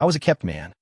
I was a kept man,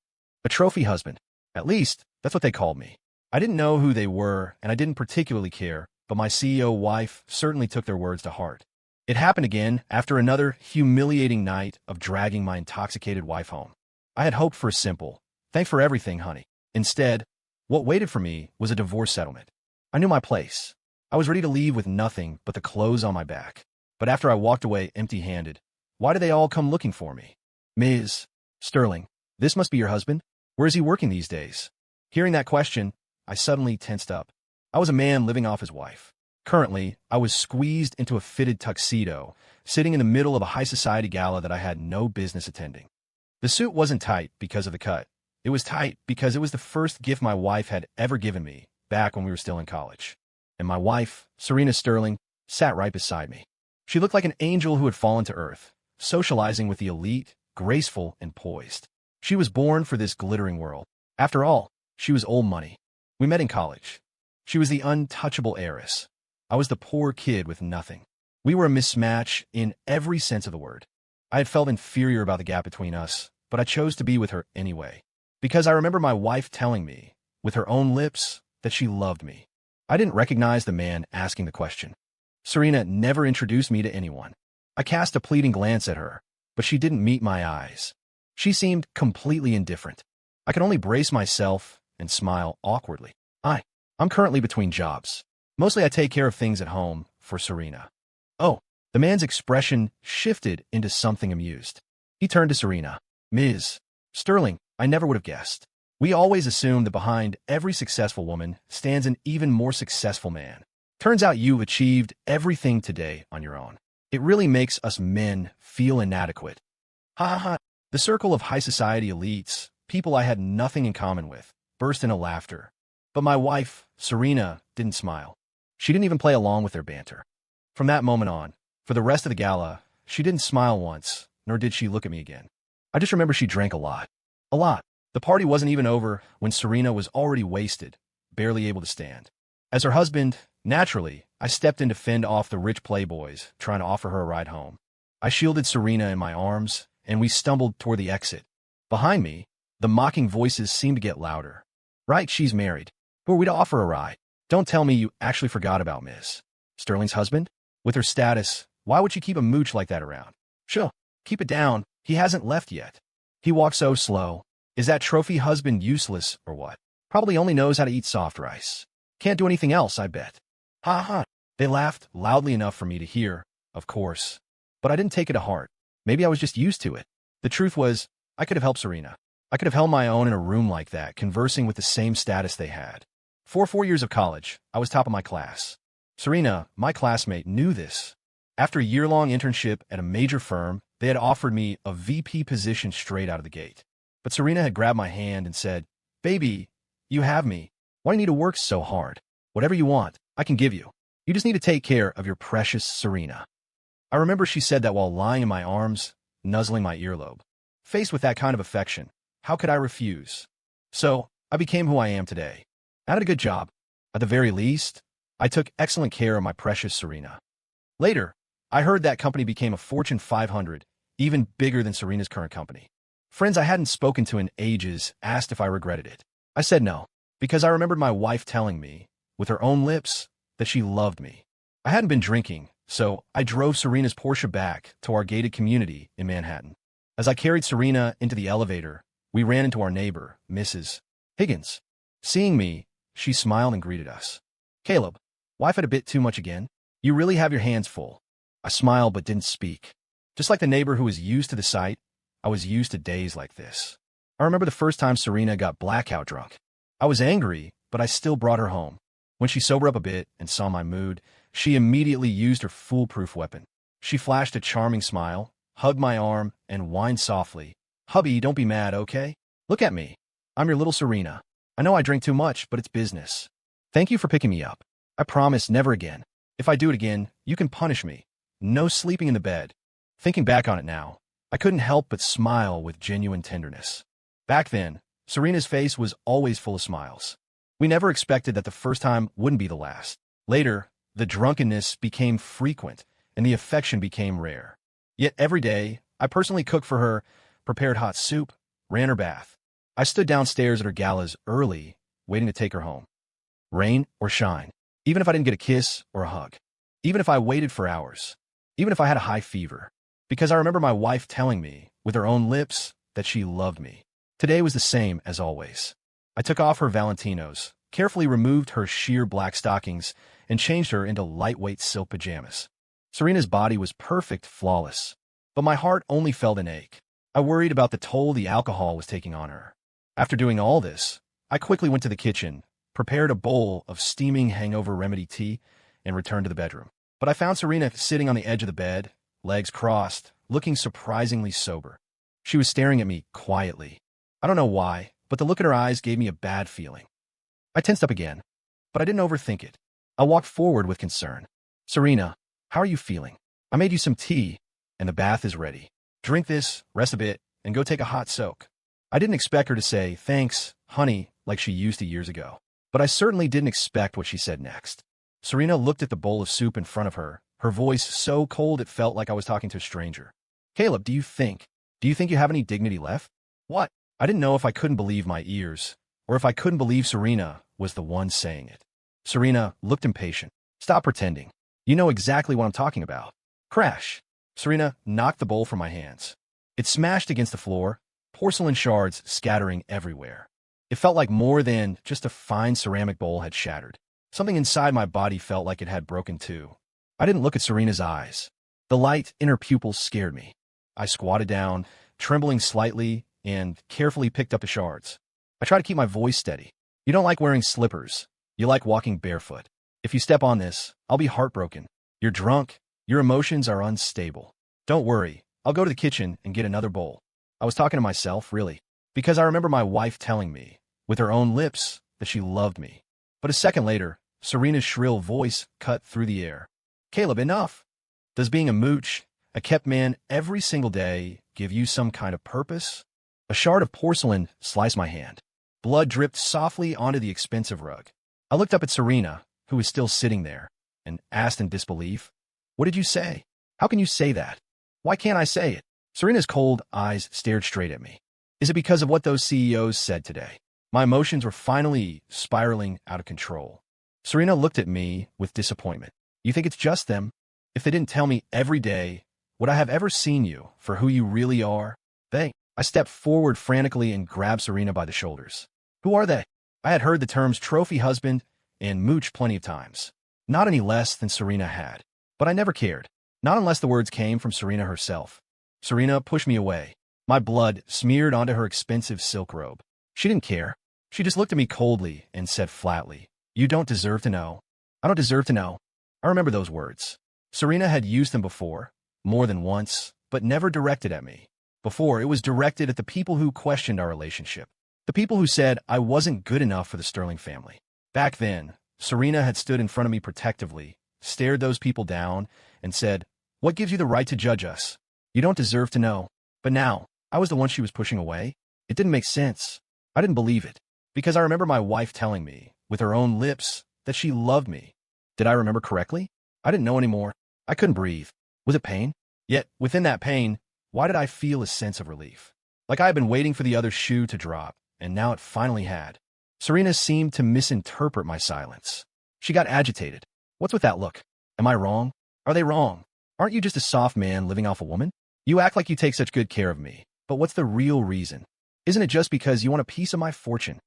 a trophy husband. At least, that's what they called me. I didn't know who they were, and I didn't particularly care, but my CEO wife certainly took their words to heart. It happened again after another humiliating night of dragging my intoxicated wife home. I had hoped for a simple, "Thanks for everything, honey." Instead, what waited for me was a divorce settlement. I knew my place. I was ready to leave with nothing but the clothes on my back. But after I walked away empty-handed, why did they all come looking for me? "Ms. Sterling, this must be your husband? Where is he working these days?" Hearing that question, I suddenly tensed up. I was a man living off his wife. Currently, I was squeezed into a fitted tuxedo, sitting in the middle of a high-society gala that I had no business attending. The suit wasn't tight because of the cut. It was tight because it was the first gift my wife had ever given me back when we were still in college. And my wife, Serena Sterling, sat right beside me. She looked like an angel who had fallen to earth, socializing with the elite, graceful, and poised. She was born for this glittering world. After all, she was old money. We met in college. She was the untouchable heiress. I was the poor kid with nothing. We were a mismatch in every sense of the word. I had felt inferior about the gap between us, but I chose to be with her anyway. Because I remember my wife telling me, with her own lips, that she loved me. I didn't recognize the man asking the question. Serena never introduced me to anyone. I cast a pleading glance at her, but she didn't meet my eyes. She seemed completely indifferent. I could only brace myself and smile awkwardly. I'm currently between jobs. Mostly I take care of things at home for Serena. Oh, the man's expression shifted into something amused. He turned to Serena. "Ms. Sterling, I never would have guessed. We always assume that behind every successful woman stands an even more successful man. Turns out you've achieved everything today on your own. It really makes us men feel inadequate." Ha ha ha. The circle of high society elites, people I had nothing in common with, burst into laughter. But my wife, Serena, didn't smile. She didn't even play along with their banter. From that moment on, for the rest of the gala, she didn't smile once, nor did she look at me again. I just remember she drank a lot. A lot. The party wasn't even over when Serena was already wasted, barely able to stand. As her husband, naturally, I stepped in to fend off the rich playboys, trying to offer her a ride home. I shielded Serena in my arms, and we stumbled toward the exit. Behind me, the mocking voices seemed to get louder. "Right, she's married. Who are we to offer a ride? Don't tell me you actually forgot about Miss Sterling's husband? With her status, why would she keep a mooch like that around? Sure, keep it down. He hasn't left yet. He walks so slow. Is that trophy husband useless or what? Probably only knows how to eat soft rice. Can't do anything else, I bet." Ha ha. They laughed loudly enough for me to hear, of course. But I didn't take it to heart. Maybe I was just used to it. The truth was, I could have helped Serena. I could have held my own in a room like that, conversing with the same status they had. For 4 years of college, I was top of my class. Serena, my classmate, knew this. After a year-long internship at a major firm, they had offered me a VP position straight out of the gate. But Serena had grabbed my hand and said, "Baby, you have me. Why do you need to work so hard? Whatever you want, I can give you. You just need to take care of your precious Serena." I remember she said that while lying in my arms, nuzzling my earlobe. Faced with that kind of affection, how could I refuse? So, I became who I am today. I had a good job. At the very least, I took excellent care of my precious Serena. Later, I heard that company became a Fortune 500, even bigger than Serena's current company. Friends I hadn't spoken to in ages asked if I regretted it. I said no, because I remembered my wife telling me, with her own lips, that she loved me. I hadn't been drinking, so I drove Serena's Porsche back to our gated community in Manhattan. As I carried Serena into the elevator, we ran into our neighbor, Mrs. Higgins. Seeing me, she smiled and greeted us. "Caleb, wife had a bit too much again? You really have your hands full." I smiled but didn't speak. Just like the neighbor who was used to the sight, I was used to days like this. I remember the first time Serena got blackout drunk. I was angry, but I still brought her home. When she sobered up a bit and saw my mood, she immediately used her foolproof weapon. She flashed a charming smile, hugged my arm, and whined softly, "Hubby, don't be mad, okay? Look at me. I'm your little Serena. I know I drink too much, but it's business. Thank you for picking me up. I promise never again. If I do it again, you can punish me. No sleeping in the bed." Thinking back on it now, I couldn't help but smile with genuine tenderness. Back then, Serena's face was always full of smiles. We never expected that the first time wouldn't be the last. Later, the drunkenness became frequent, and the affection became rare. Yet every day, I personally cooked for her, prepared hot soup, ran her bath. I stood downstairs at her galas early, waiting to take her home. Rain or shine. Even if I didn't get a kiss or a hug. Even if I waited for hours. Even if I had a high fever. Because I remember my wife telling me, with her own lips, that she loved me. Today was the same as always. I took off her Valentinos, carefully removed her sheer black stockings, and changed her into lightweight silk pajamas. Serena's body was perfect, flawless. But my heart only felt an ache. I worried about the toll the alcohol was taking on her. After doing all this, I quickly went to the kitchen, prepared a bowl of steaming hangover remedy tea, and returned to the bedroom. But I found Serena sitting on the edge of the bed, legs crossed, looking surprisingly sober. She was staring at me quietly. I don't know why, but the look in her eyes gave me a bad feeling. I tensed up again, but I didn't overthink it. I walked forward with concern. Serena, how are you feeling? I made you some tea, and the bath is ready. Drink this, rest a bit, and go take a hot soak. I didn't expect her to say, thanks, honey, like she used to years ago. But I certainly didn't expect what she said next. Serena looked at the bowl of soup in front of her, her voice so cold it felt like I was talking to a stranger. Caleb, do you think you have any dignity left? What? I didn't know if I couldn't believe my ears, or if I couldn't believe Serena was the one saying it. Serena looked impatient. Stop pretending. You know exactly what I'm talking about. Crash. Serena knocked the bowl from my hands. It smashed against the floor, porcelain shards scattering everywhere. It felt like more than just a fine ceramic bowl had shattered. Something inside my body felt like it had broken too. I didn't look at Serena's eyes. The light in her pupils scared me. I squatted down, trembling slightly, and carefully picked up the shards. I tried to keep my voice steady. You don't like wearing slippers. You like walking barefoot. If you step on this, I'll be heartbroken. You're drunk. Your emotions are unstable. Don't worry. I'll go to the kitchen and get another bowl. I was talking to myself, really, because I remember my wife telling me, with her own lips, that she loved me. But a second later, Serena's shrill voice cut through the air. Caleb, enough. Does being a mooch, a kept man every single day, give you some kind of purpose? A shard of porcelain sliced my hand. Blood dripped softly onto the expensive rug. I looked up at Serena, who was still sitting there, and asked in disbelief, What did you say? How can you say that? Why can't I say it? Serena's cold eyes stared straight at me. Is it because of what those CEOs said today? My emotions were finally spiraling out of control. Serena looked at me with disappointment. You think it's just them? If they didn't tell me every day, would I have ever seen you for who you really are? They. I stepped forward frantically and grabbed Serena by the shoulders. Who are they? I had heard the terms trophy husband and mooch plenty of times. Not any less than Serena had. But I never cared. Not unless the words came from Serena herself. Serena pushed me away. My blood smeared onto her expensive silk robe. She didn't care. She just looked at me coldly and said flatly, You don't deserve to know. I don't deserve to know. I remember those words. Serena had used them before, more than once, but never directed at me. Before, it was directed at the people who questioned our relationship. The people who said I wasn't good enough for the Sterling family. Back then, Serena had stood in front of me protectively, stared those people down, and said, What gives you the right to judge us? You don't deserve to know. But now, I was the one she was pushing away. It didn't make sense. I didn't believe it. Because I remember my wife telling me, with her own lips, that she loved me. Did I remember correctly? I didn't know anymore. I couldn't breathe. Was it pain? Yet, within that pain, why did I feel a sense of relief? Like I had been waiting for the other shoe to drop, and now it finally had. Serena seemed to misinterpret my silence. She got agitated. What's with that look? Am I wrong? Are they wrong? Aren't you just a soft man living off a woman? You act like you take such good care of me, but what's the real reason? Isn't it just because you want a piece of my fortune?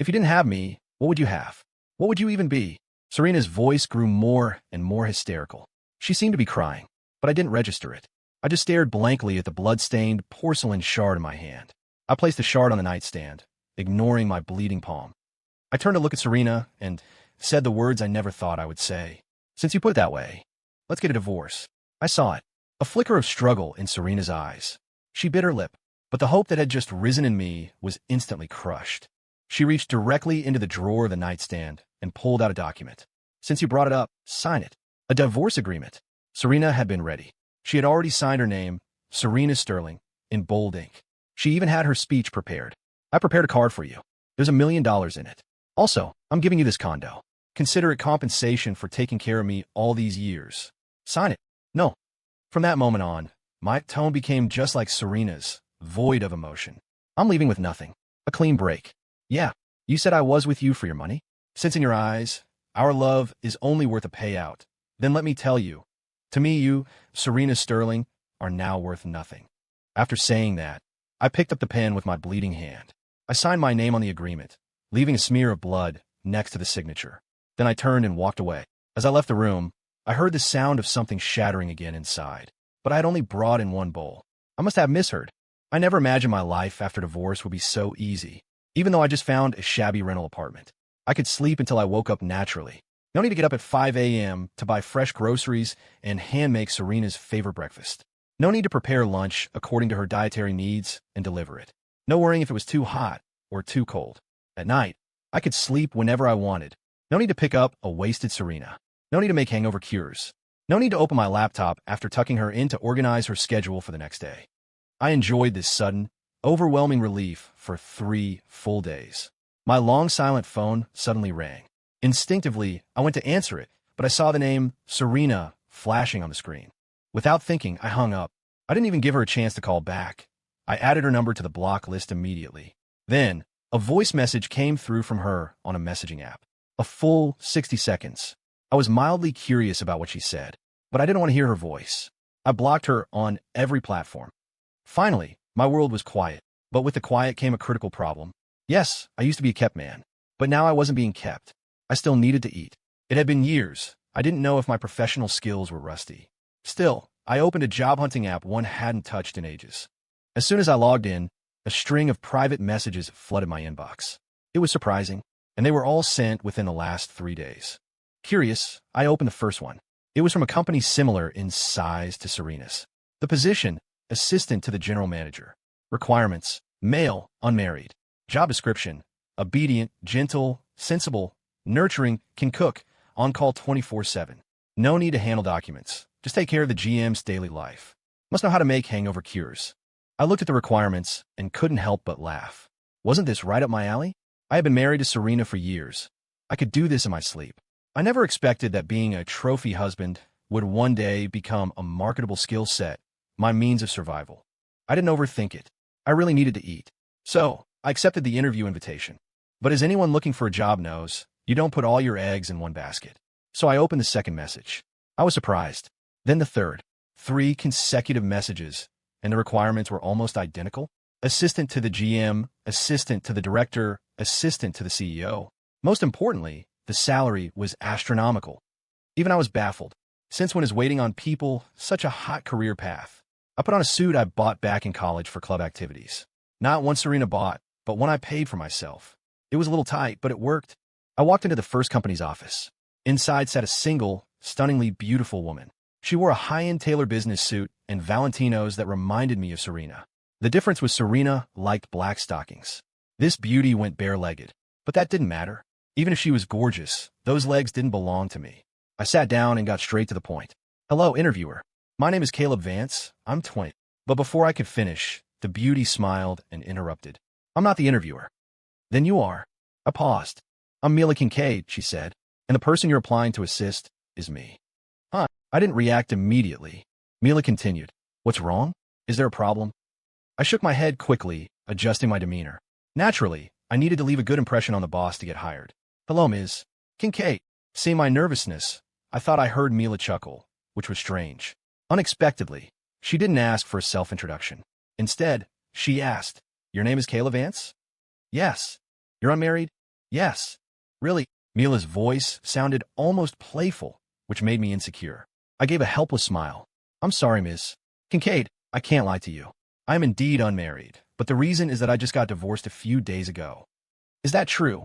If you didn't have me, what would you have? What would you even be? Serena's voice grew more and more hysterical. She seemed to be crying, but I didn't register it. I just stared blankly at the blood-stained porcelain shard in my hand. I placed the shard on the nightstand, ignoring my bleeding palm. I turned to look at Serena and said the words I never thought I would say. Since you put it that way, let's get a divorce. I saw it. A flicker of struggle in Serena's eyes. She bit her lip, but the hope that had just risen in me was instantly crushed. She reached directly into the drawer of the nightstand and pulled out a document. Since you brought it up, sign it. A divorce agreement. Serena had been ready. She had already signed her name, Serena Sterling, in bold ink. She even had her speech prepared. I prepared a card for you. There's $1 million in it. Also, I'm giving you this condo. Consider it compensation for taking care of me all these years. Sign it. No. From that moment on, my tone became just like Serena's, void of emotion. I'm leaving with nothing. A clean break. Yeah, you said I was with you for your money? Since in your eyes, our love is only worth a payout. Then let me tell you, to me you, Serena Sterling, are now worth nothing. After saying that, I picked up the pen with my bleeding hand. I signed my name on the agreement, leaving a smear of blood next to the signature. Then I turned and walked away. As I left the room, I heard the sound of something shattering again inside. But I had only brought in one bowl. I must have misheard. I never imagined my life after divorce would be so easy. Even though I just found a shabby rental apartment, I could sleep until I woke up naturally. No need to get up at 5 a.m. to buy fresh groceries and hand-make Serena's favorite breakfast. No need to prepare lunch according to her dietary needs and deliver it. No worrying if it was too hot or too cold. At night, I could sleep whenever I wanted. No need to pick up a wasted Serena. No need to make hangover cures. No need to open my laptop after tucking her in to organize her schedule for the next day. I enjoyed this sudden, overwhelming relief for 3 full days. My long silent phone suddenly rang. Instinctively, I went to answer it, but I saw the name Serena flashing on the screen. Without thinking, I hung up. I didn't even give her a chance to call back. I added her number to the block list immediately. Then, a voice message came through from her on a messaging app. A full 60 seconds. I was mildly curious about what she said, but I didn't want to hear her voice. I blocked her on every platform. Finally, my world was quiet, but with the quiet came a critical problem. Yes, I used to be a kept man, but now I wasn't being kept. I still needed to eat. It had been years. I didn't know if my professional skills were rusty. Still, I opened a job hunting app one hadn't touched in ages. As soon as I logged in, a string of private messages flooded my inbox. It was surprising, and they were all sent within the last 3 days. Curious, I opened the first one. It was from a company similar in size to Serena's. The position, assistant to the general manager. Requirements, male, unmarried. Job description, obedient, gentle, sensible, nurturing, can cook, on call 24/7. No need to handle documents. Just take care of the GM's daily life. Must know how to make hangover cures. I looked at the requirements and couldn't help but laugh. Wasn't this right up my alley? I had been married to Serena for years. I could do this in my sleep. I never expected that being a trophy husband would one day become a marketable skill set, my means of survival. I didn't overthink it. I really needed to eat. So, I accepted the interview invitation. But as anyone looking for a job knows, you don't put all your eggs in one basket. So I opened the second message. I was surprised. Then the third. 3 consecutive messages, and the requirements were almost identical. Assistant to the GM, assistant to the director, assistant to the CEO. Most importantly, the salary was astronomical. Even I was baffled. Since when is waiting on people such a hot career path? I put on a suit I bought back in college for club activities. Not one Serena bought, but one I paid for myself. It was a little tight, but it worked. I walked into the first company's office. Inside sat a single, stunningly beautiful woman. She wore a high-end tailor business suit and Valentinos that reminded me of Serena. The difference was Serena liked black stockings. This beauty went bare-legged, but that didn't matter. Even if she was gorgeous, those legs didn't belong to me. I sat down and got straight to the point. Hello, interviewer. My name is Caleb Vance. I'm 20. But before I could finish, the beauty smiled and interrupted. I'm not the interviewer. Then you are. I paused. I'm Mila Kincaid, she said, and the person you're applying to assist is me. Huh. I didn't react immediately. Mila continued. What's wrong? Is there a problem? I shook my head quickly, adjusting my demeanor. Naturally, I needed to leave a good impression on the boss to get hired. Hello, Ms. Kincaid. Seeing my nervousness, I thought I heard Mila chuckle, which was strange. Unexpectedly, she didn't ask for a self-introduction. Instead, she asked, Your name is Kayla Vance? Yes. You're unmarried? Yes. Really? Mila's voice sounded almost playful, which made me insecure. I gave a helpless smile. I'm sorry, Ms. Kincaid, I can't lie to you. I am indeed unmarried, but the reason is that I just got divorced a few days ago. Is that true?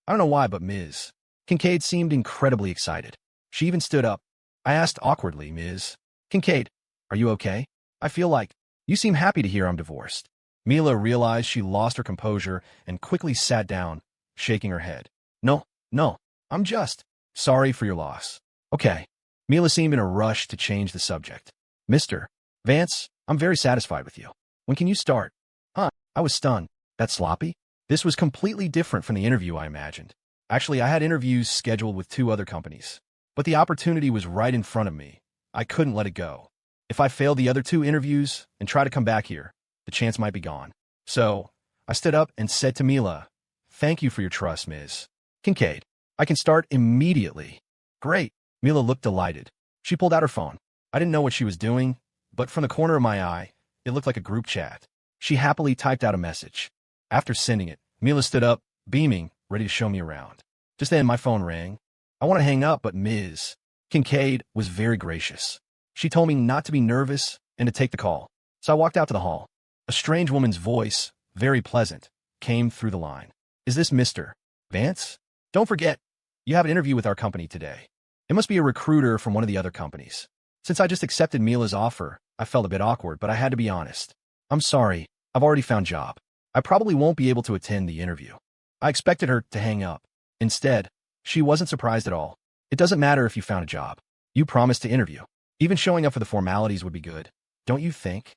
I don't know why, but Ms. Kincaid seemed incredibly excited. She even stood up. I asked awkwardly, Ms. Kincaid, are you okay? I feel like you seem happy to hear I'm divorced. Mila realized she lost her composure and quickly sat down, shaking her head. No, I'm just sorry for your loss. Okay. Mila seemed in a rush to change the subject. Mr. Vance, I'm very satisfied with you. When can you start? Huh, I was stunned. That sloppy? This was completely different from the interview I imagined. Actually, I had interviews scheduled with 2 other companies. But the opportunity was right in front of me. I couldn't let it go. If I failed the other 2 interviews and try to come back here, the chance might be gone. So, I stood up and said to Mila, "Thank you for your trust, Ms. Kincaid. I can start immediately." "Great." Mila looked delighted. She pulled out her phone. I didn't know what she was doing, but from the corner of my eye, it looked like a group chat. She happily typed out a message. After sending it, Mila stood up, beaming, ready to show me around. Just then, my phone rang. I wanted to hang up, but Ms. Kincaid was very gracious. She told me not to be nervous and to take the call. So I walked out to the hall. A strange woman's voice, very pleasant, came through the line. "Is this Mr. Vance? Don't forget, you have an interview with our company today." It must be a recruiter from one of the other companies. Since I just accepted Mila's offer, I felt a bit awkward, but I had to be honest. "I'm sorry, I've already found a job. I probably won't be able to attend the interview." I expected her to hang up. Instead, she wasn't surprised at all. "It doesn't matter if you found a job. You promised to interview. Even showing up for the formalities would be good, don't you think?"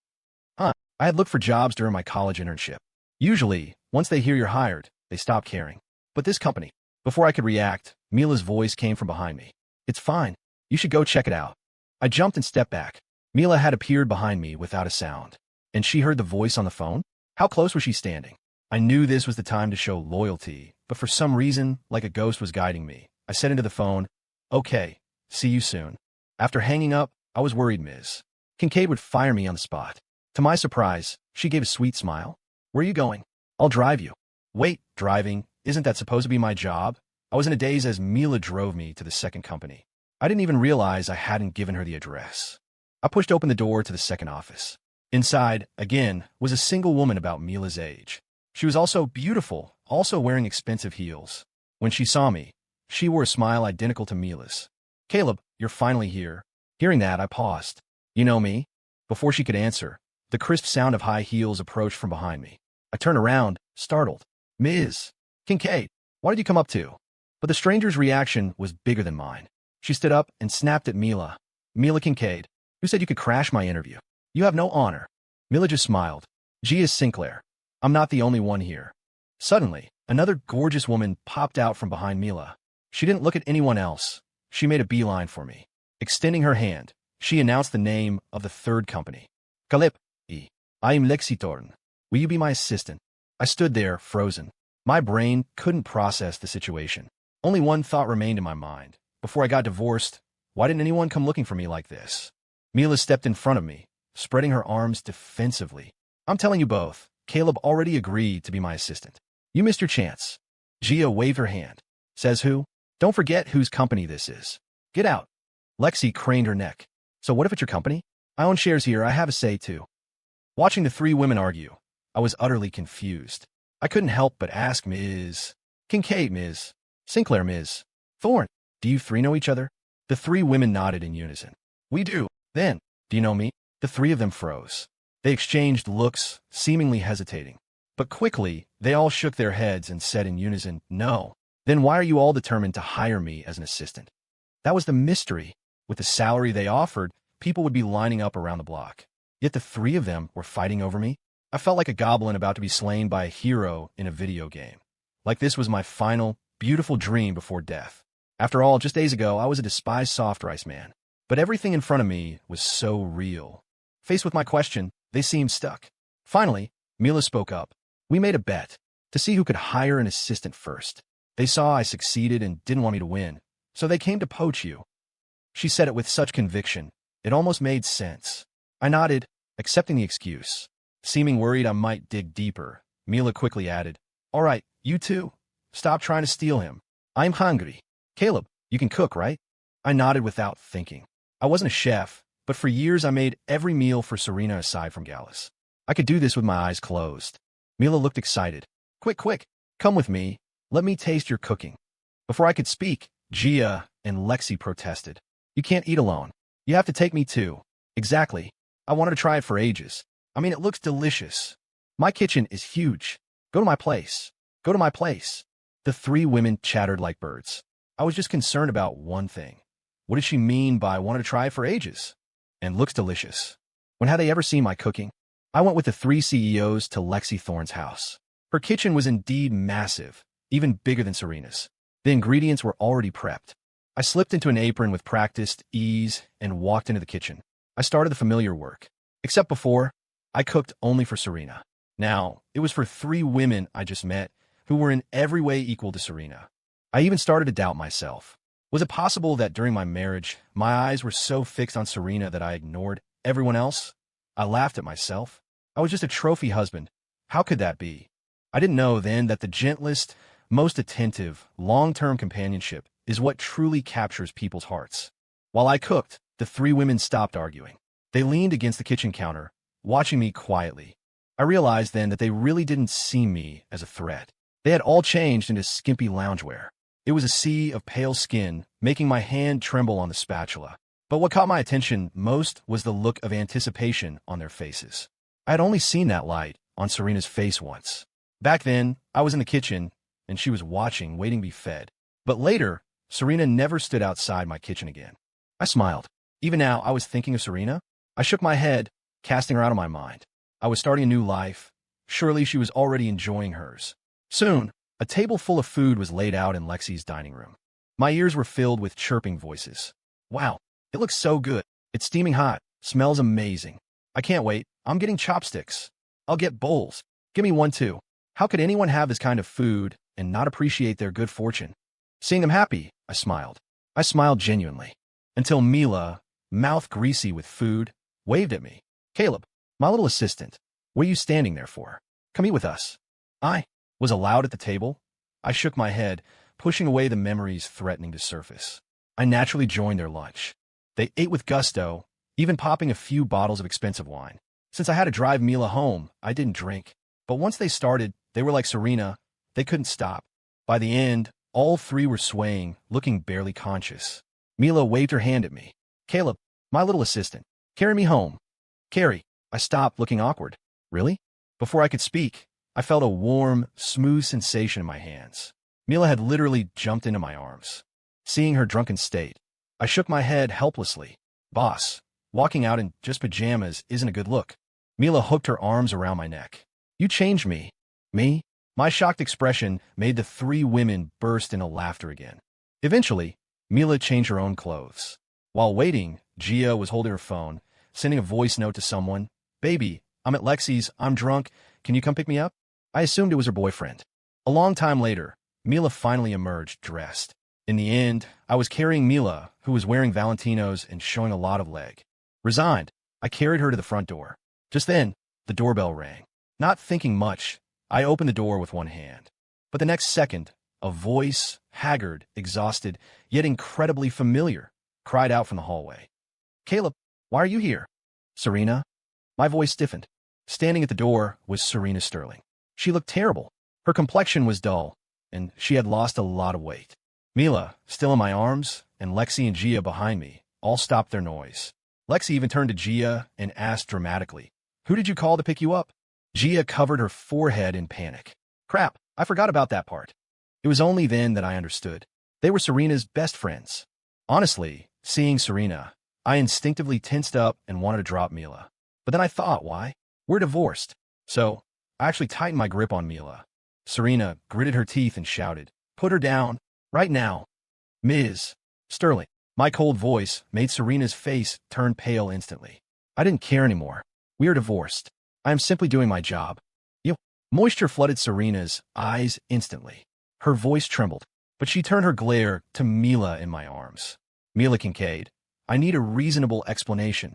I had looked for jobs during my college internship. Usually, once they hear you're hired, they stop caring. But this company, before I could react, Mila's voice came from behind me. "It's fine. You should go check it out." I jumped and stepped back. Mila had appeared behind me without a sound. And she heard the voice on the phone? How close was she standing? I knew this was the time to show loyalty, but for some reason, like a ghost was guiding me. I said into the phone, "Okay, see you soon." After hanging up, I was worried Ms. Kincaid would fire me on the spot. To my surprise, she gave a sweet smile. "Where are you going?" "I'll drive you." "Wait, driving? Isn't that supposed to be my job?" I was in a daze as Mila drove me to the second company. I didn't even realize I hadn't given her the address. I pushed open the door to the second office. Inside, again, was a single woman about Mila's age. She was also beautiful, also wearing expensive heels. When she saw me, she wore a smile identical to Mila's. "Caleb, you're finally here." Hearing that, I paused. "You know me?" Before she could answer, the crisp sound of high heels approached from behind me. I turned around, startled. "Ms. Kincaid, why did you come up to?" But the stranger's reaction was bigger than mine. She stood up and snapped at Mila. "Mila Kincaid, who said you could crash my interview? You have no honor." Mila just smiled. "G is Sinclair. I'm not the only one here." Suddenly, another gorgeous woman popped out from behind Mila. She didn't look at anyone else. She made a beeline for me. Extending her hand, she announced the name of the third company. "Caleb, I am Lexi Thornton. Will you be my assistant?" I stood there, frozen. My brain couldn't process the situation. Only one thought remained in my mind. Before I got divorced, why didn't anyone come looking for me like this? Mila stepped in front of me, spreading her arms defensively. "I'm telling you both, Caleb already agreed to be my assistant. You missed your chance." Gia waved her hand. "Says who? Don't forget whose company this is. Get out." Lexi craned her neck. "So what if it's your company? I own shares here. I have a say too." Watching the three women argue, I was utterly confused. I couldn't help but ask Ms. Kincaid, Ms. Sinclair, Ms. Thorne, "Do you three know each other?" The three women nodded in unison. "We do." "Then, do you know me?" The three of them froze. They exchanged looks, seemingly hesitating. But quickly, they all shook their heads and said in unison, "No." "Then why are you all determined to hire me as an assistant?" That was the mystery. With the salary they offered, people would be lining up around the block. Yet the three of them were fighting over me. I felt like a goblin about to be slain by a hero in a video game. Like this was my final, beautiful dream before death. After all, just days ago, I was a despised soft rice man. But everything in front of me was so real. Faced with my question, they seemed stuck. Finally, Mila spoke up. "We made a bet to see who could hire an assistant first. They saw I succeeded and didn't want me to win, so they came to poach you." She said it with such conviction, it almost made sense. I nodded, accepting the excuse. Seeming worried I might dig deeper, Mila quickly added, "All right, you two, stop trying to steal him. I'm hungry. Caleb, you can cook, right?" I nodded without thinking. I wasn't a chef, but for years I made every meal for Serena aside from galas. I could do this with my eyes closed. Mila looked excited. Quick, come with me. Let me taste your cooking." Before I could speak, Gia and Lexi protested. "You can't eat alone. You have to take me too." "Exactly. I wanted to try it for ages. I mean, it looks delicious. My kitchen is huge. Go to my place. Go to my place." The three women chattered like birds. I was just concerned about one thing. What did she mean by wanted to try it for ages? And looks delicious. When had they ever seen my cooking? I went with the three CEOs to Lexi Thorne's house. Her kitchen was indeed massive, even bigger than Serena's. The ingredients were already prepped. I slipped into an apron with practiced ease and walked into the kitchen. I started the familiar work. Except before, I cooked only for Serena. Now, it was for 3 women I just met who were in every way equal to Serena. I even started to doubt myself. Was it possible that during my marriage, my eyes were so fixed on Serena that I ignored everyone else? I laughed at myself. I was just a trophy husband. How could that be? I didn't know then that the gentlest, most attentive, long-term companionship is what truly captures people's hearts. While I cooked, the 3 women stopped arguing. They leaned against the kitchen counter, watching me quietly. I realized then that they really didn't see me as a threat. They had all changed into skimpy loungewear. It was a sea of pale skin, making my hand tremble on the spatula. But what caught my attention most was the look of anticipation on their faces. I had only seen that light on Serena's face once. Back then, I was in the kitchen, and she was watching, waiting to be fed. But later, Serena never stood outside my kitchen again. I smiled. Even now, I was thinking of Serena. I shook my head, casting her out of my mind. I was starting a new life. Surely she was already enjoying hers. Soon, a table full of food was laid out in Lexi's dining room. My ears were filled with chirping voices. Wow, it looks so good. It's steaming hot. Smells amazing. I can't wait. I'm getting chopsticks. I'll get bowls. Give me one too. How could anyone have this kind of food and not appreciate their good fortune? Seeing them happy, I smiled. I smiled genuinely. Until Mila, mouth greasy with food, waved at me. Caleb, my little assistant, what are you standing there for? Come eat with us. I was allowed at the table. I shook my head, pushing away the memories threatening to surface. I naturally joined their lunch. They ate with gusto, even popping a few bottles of expensive wine. Since I had to drive Mila home, I didn't drink. But once they started, they were like Serena. They couldn't stop. By the end, all 3 were swaying, looking barely conscious. Mila waved her hand at me. Caleb, my little assistant, carry me home. Carry. I stopped, looking awkward. Really? Before I could speak, I felt a warm, smooth sensation in my hands. Mila had literally jumped into my arms. Seeing her drunken state, I shook my head helplessly. Boss, walking out in just pajamas isn't a good look. Mila hooked her arms around my neck. You changed me. Me? My shocked expression made the 3 women burst into laughter again. Eventually, Mila changed her own clothes. While waiting, Gia was holding her phone, sending a voice note to someone. Baby, I'm at Lexi's. I'm drunk. Can you come pick me up? I assumed it was her boyfriend. A long time later, Mila finally emerged, dressed. In the end, I was carrying Mila, who was wearing Valentino's and showing a lot of leg. Resigned, I carried her to the front door. Just then, the doorbell rang. Not thinking much, I opened the door with one hand. But the next second, a voice, haggard, exhausted, yet incredibly familiar, cried out from the hallway. Caleb, why are you here? Serena? My voice stiffened. Standing at the door was Serena Sterling. She looked terrible. Her complexion was dull, and she had lost a lot of weight. Mila, still in my arms, and Lexi and Gia behind me, all stopped their noise. Lexi even turned to Gia and asked dramatically, Who did you call to pick you up? Gia covered her forehead in panic. Crap, I forgot about that part. It was only then that I understood. They were Serena's best friends. Honestly, seeing Serena, I instinctively tensed up and wanted to drop Mila. But then I thought, why? We're divorced. So, I actually tightened my grip on Mila. Serena gritted her teeth and shouted, Put her down, right now. Ms. Sterling. My cold voice made Serena's face turn pale instantly. I didn't care anymore. We are divorced. I am simply doing my job. Moisture flooded Serena's eyes instantly. Her voice trembled, but she turned her glare to Mila in my arms. Mila Kincaid, I need a reasonable explanation.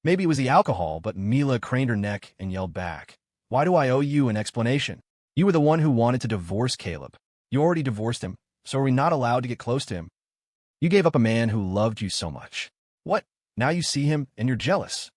Maybe it was the alcohol, but Mila craned her neck and yelled back. Why do I owe you an explanation? You were the one who wanted to divorce Caleb. You already divorced him, so are we not allowed to get close to him? You gave up a man who loved you so much. What? Now you see him and you're jealous.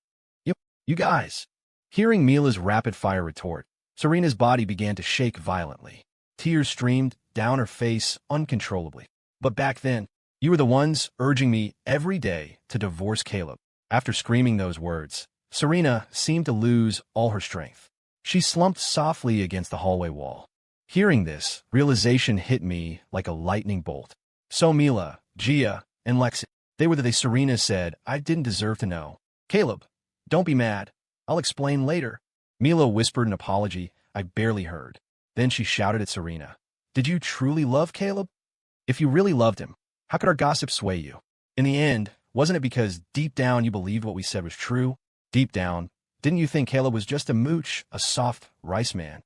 You guys. Hearing Mila's rapid-fire retort, Serena's body began to shake violently. Tears streamed down her face uncontrollably. But back then, you were the ones urging me every day to divorce Caleb. After screaming those words, Serena seemed to lose all her strength. She slumped softly against the hallway wall. Hearing this, realization hit me like a lightning bolt. So Mila, Gia, and Lexi, they were the Serena said I didn't deserve to know. Caleb, don't be mad. I'll explain later. Mila whispered an apology I barely heard. Then she shouted at Serena. Did you truly love Caleb? If you really loved him, how could our gossip sway you? In the end, wasn't it because deep down you believed what we said was true? Deep down, Didn't you think Caleb was just a mooch, a soft rice man?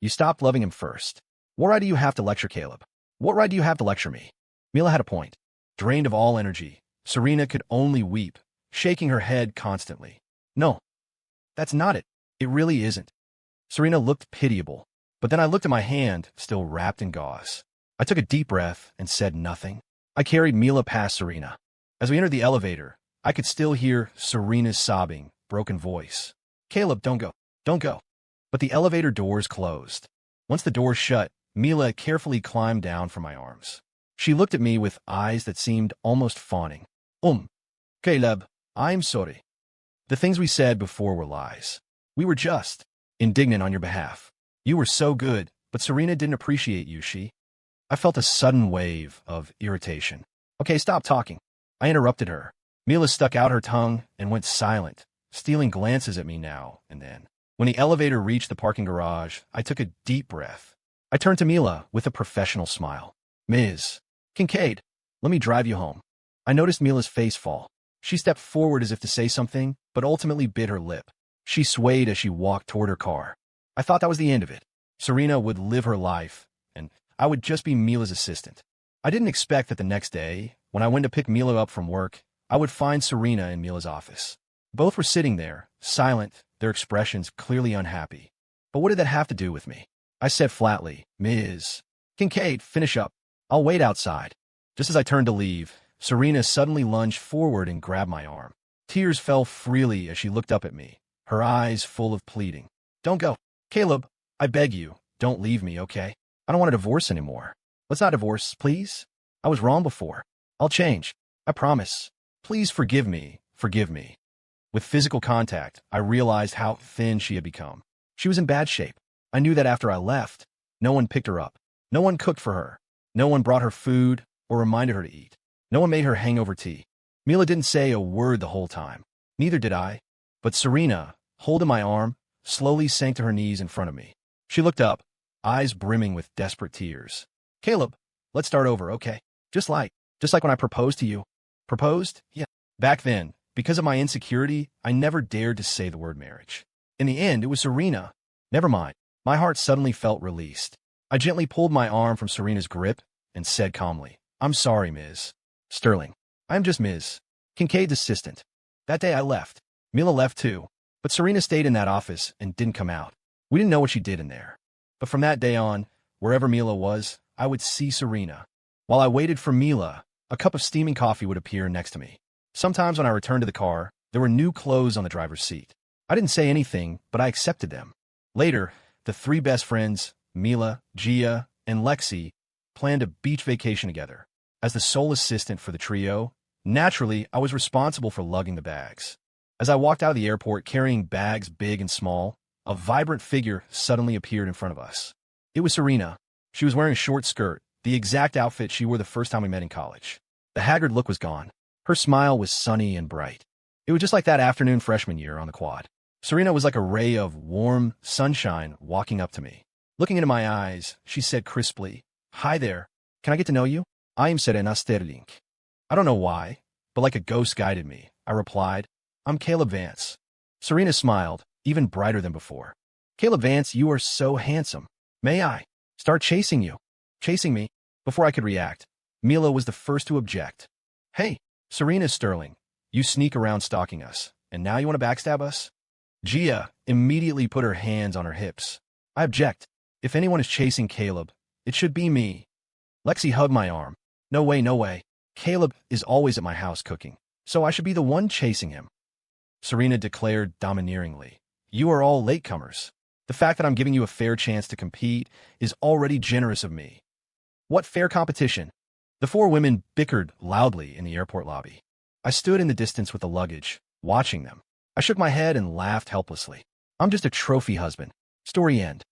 You stopped loving him first. What right do you have to lecture Caleb? What right do you have to lecture me? Mila had a point. Drained of all energy, Serena could only weep, shaking her head constantly. No, that's not it. It really isn't. Serena looked pitiable, but then I looked at my hand, still wrapped in gauze. I took a deep breath and said nothing. I carried Mila past Serena. As we entered the elevator, I could still hear Serena's sobbing, broken voice. Caleb, don't go. Don't go. But the elevator doors closed. Once the doors shut, Mila carefully climbed down from my arms. She looked at me with eyes that seemed almost fawning. Caleb, I'm sorry. The things we said before were lies. We were just indignant on your behalf. You were so good, but Serena didn't appreciate you, I felt a sudden wave of irritation. Okay, stop talking. I interrupted her. Mila stuck out her tongue and went silent, stealing glances at me now and then. When the elevator reached the parking garage, I took a deep breath. I turned to Mila with a professional smile. Ms. Kincaid, let me drive you home. I noticed Mila's face fall. She stepped forward as if to say something, but ultimately bit her lip. She swayed as she walked toward her car. I thought that was the end of it. Serena would live her life, and I would just be Mila's assistant. I didn't expect that the next day, when I went to pick Mila up from work, I would find Serena in Mila's office. Both were sitting there, silent, their expressions clearly unhappy. But what did that have to do with me? I said flatly, Ms. Kincaid, finish up. I'll wait outside. Just as I turned to leave, Serena suddenly lunged forward and grabbed my arm. Tears fell freely as she looked up at me, her eyes full of pleading. Don't go. Caleb, I beg you, don't leave me, okay? I don't want a divorce anymore. Let's not divorce, please. I was wrong before. I'll change. I promise. Please forgive me. Forgive me. With physical contact, I realized how thin she had become. She was in bad shape. I knew that after I left. No one picked her up. No one cooked for her. No one brought her food or reminded her to eat. No one made her hangover tea. Mila didn't say a word the whole time. Neither did I. But Serena, holding my arm, slowly sank to her knees in front of me. She looked up, eyes brimming with desperate tears. Caleb, let's start over, okay? Just like when I proposed to you. Proposed? Yeah. Back then, because of my insecurity, I never dared to say the word marriage. In the end, it was Serena. Never mind. My heart suddenly felt released. I gently pulled my arm from Serena's grip and said calmly, I'm sorry, Ms. Sterling. I am just Ms. Kincaid's assistant. That day I left. Mila left too, but Serena stayed in that office and didn't come out. We didn't know what she did in there. But from that day on, wherever Mila was, I would see Serena. While I waited for Mila, a cup of steaming coffee would appear next to me. Sometimes when I returned to the car, there were new clothes on the driver's seat. I didn't say anything, but I accepted them. Later, the three best friends, Mila, Gia, and Lexi, planned a beach vacation together. As the sole assistant for the trio, naturally, I was responsible for lugging the bags. As I walked out of the airport carrying bags big and small, a vibrant figure suddenly appeared in front of us. It was Serena. She was wearing a short skirt, the exact outfit she wore the first time we met in college. The haggard look was gone. Her smile was sunny and bright. It was just like that afternoon freshman year on the quad. Serena was like a ray of warm sunshine walking up to me. Looking into my eyes, she said crisply, Hi there. Can I get to know you? I am Serena Sterling. I don't know why, but like a ghost guided me. I replied, I'm Caleb Vance. Serena smiled, even brighter than before. Caleb Vance, you are so handsome. May I start chasing you? Chasing me? Before I could react, Mila was the first to object. Hey, Serena Sterling, you sneak around stalking us, and now you want to backstab us? Gia immediately put her hands on her hips. I object. If anyone is chasing Caleb, it should be me. Lexi hugged my arm. No way, no way. Caleb is always at my house cooking, so I should be the one chasing him. Serena declared domineeringly, You are all latecomers. The fact that I'm giving you a fair chance to compete is already generous of me. What fair competition? The four women bickered loudly in the airport lobby. I stood in the distance with the luggage, watching them. I shook my head and laughed helplessly. I'm just a trophy husband. Story end.